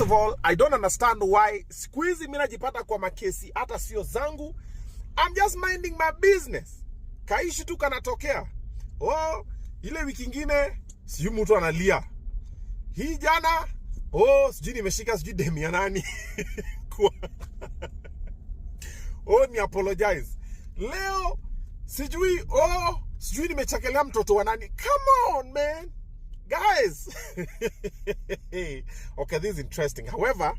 First of all, I don't understand why squeezy mina jipata kwa makesi hata sio zangu. I'm just minding my business. Kaishi tu kanatokea. Oh, ile wiki ingine sijui mtu analia. Hii jana sijui nimeshika sijui demi ya nani. Ni apologize. Leo sijui sijui nimechakelea mtoto wa nani. Come on, man. Guys. Okay, this is interesting. However,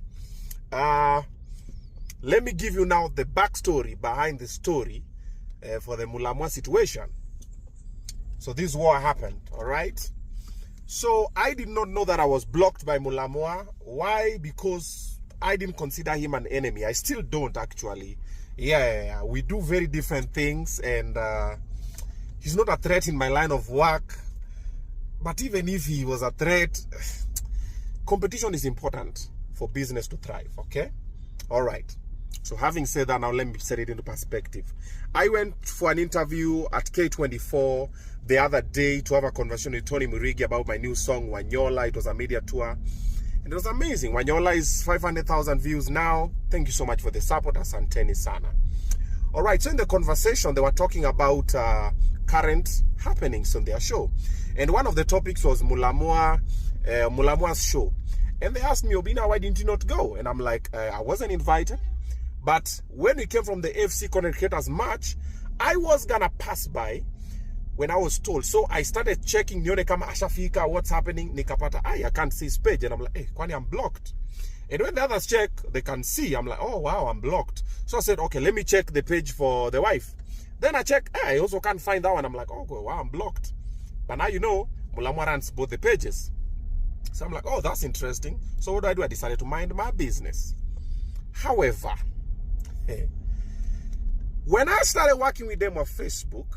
let me give you now the backstory behind the story for the Mulamwah situation. So this war happened, all right? So I did not know that I was blocked by Mulamwah. Why? Because I didn't consider him an enemy. I still don't, actually. Yeah, we do very different things, and he's not a threat in my line of work. But even if he was a threat, competition is important for business to thrive, okay? All right. So having said that, now let me set it into perspective. I went for an interview at K24 the other day to have a conversation with Tony Murigi about my new song, Wanyola. It was a media tour. And it was amazing. Wanyola is 500,000 views now. Thank you so much for the support. Asanteni sana. All right, so in the conversation, they were talking about current happenings on their show. And one of the topics was Mulamwah's show. And they asked me, Obinna, why didn't you not go? And I'm like, I wasn't invited. But when we came from the FC Content Creators March, I was gonna pass by when I was told. So I started checking, nione kama ashafika, what's happening. Nikapata, I can't see his page. And I'm like, kwani I'm blocked. And when the others check, they can see. I'm like, oh, wow, I'm blocked. So I said, okay, let me check the page for the wife. Then I check, I also can't find that one. I'm like, oh, wow, I'm blocked. But now you know, Mulamwah runs both the pages. So I'm like, oh, that's interesting. So what do? I decided to mind my business. However, when I started working with them on Facebook,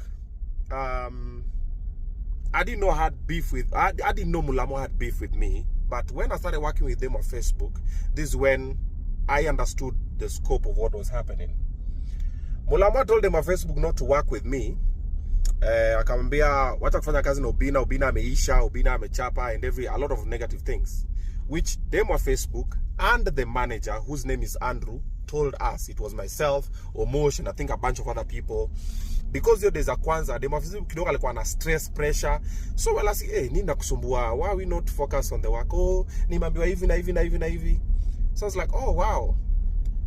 I didn't know I had beef with, I didn't know Mulamwah had beef with me. But when I started working with them on Facebook, this is when I understood the scope of what was happening. Mulamwah told them on Facebook not to work with me. Akamwambia wacha kufanya kazi na Obinna, Obinna ameisha, Obinna amechapa, and a lot of negative things, which them on Facebook and the manager, whose name is Andrew, told us. It was myself, Omosh, and I think a bunch of other people. Because there's a kwanza, them on Facebook kidogo alikuwa na stress, pressure. So well, I say, hey, nini nakusumbua? Why are we not focus on the work? Oh, nimeambiwa hivi na hivi na hivi na hivi. So I was like, oh wow.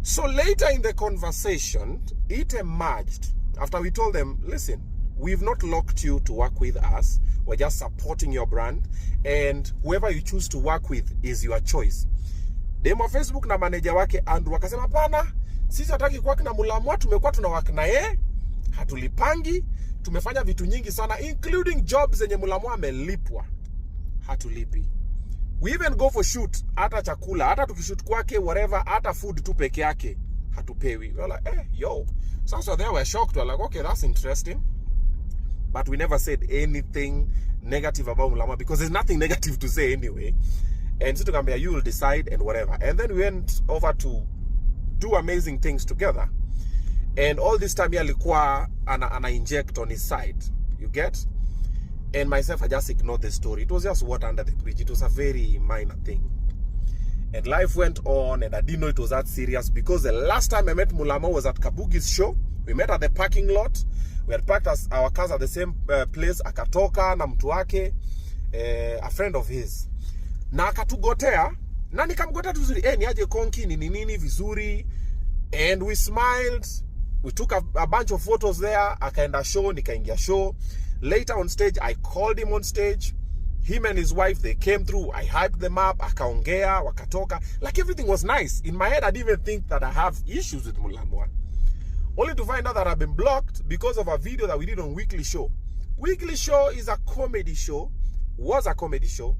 So later in the conversation, it emerged after we told them, listen, we've not locked you to work with us. We're just supporting your brand. And whoever you choose to work with is your choice. Demo Facebook na manager wake Andrew wakasema pana, sisi hataki kuwaka na Mulamwah, tumekuwa tunawaka na yeye, hatulipangi, tumefanya vitu nyingi sana, including jobs zenye Mulamwah amelipwa, hatulipi. We even go for shoot, hata chakula, hata tukishoot kwake, whatever, hata food tu peke yake, hatupewi. We're like, yo. So they were shocked. We're like, okay, that's interesting. But we never said anything negative about Mulamwah because there's nothing negative to say anyway. And so you will decide and whatever. And then we went over to do amazing things together. And all this time, alikuwa ana inject on his side. You get? And myself, I just ignored the story. It was just water under the bridge. It was a very minor thing. And life went on, and I didn't know it was that serious because the last time I met Mulamwah was at Kabugi's show. We met at the parking lot. We had parked our cars at the same place. Akatoka na mtu wake, a friend of his. Na akatugotea, na nikamgotea tuzuri, niaje konki, nini vizuri. And we smiled. We took a bunch of photos there. Akaenda show, nikaingia show. Later on stage, I called him on stage. Him and his wife, they came through. I hyped them up. Akaongea, wakatoka. Like everything was nice. In my head, I didn't even think that I have issues with Mulamwah. Only to find out that I've been blocked because of a video that we did on Weekly Show. Weekly Show is a comedy show. Was a comedy show.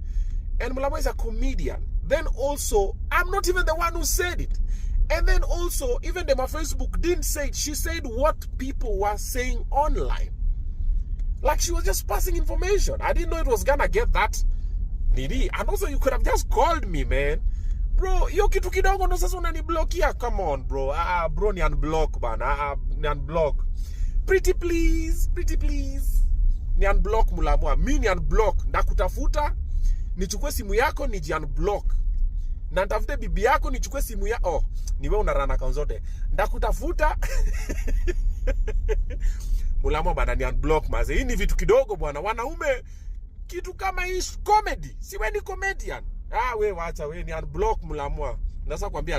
And Mulamwah is a comedian. Then also, I'm not even the one who said it. And then also, even them on Facebook didn't say it. She said what people were saying online. Like she was just passing information. I didn't know it was gonna get that needy. And also, you could have just called me, man. Bro, yo kitu kidogo ndo sasa unaniblokia. Come on, bro. Bro, ni unblock, man. Ni unblock. Pretty please. Ni unblock Mulamwah. Mi ni unblock. Ndakutafuta. Nichukue simu yako, niji unblock. na nitafute bibi yako, nichukue simu ya ni wewe unarana account zote. Ndakutafuta. Mulamwah bana ni unblock maze. Hii ni vitu kidogo bwana. Wanaume kitu kama hii comedy. Si wewe ni comedian. Wewe wacha, wewe ni unblock Mulamwah. Nasa kwambia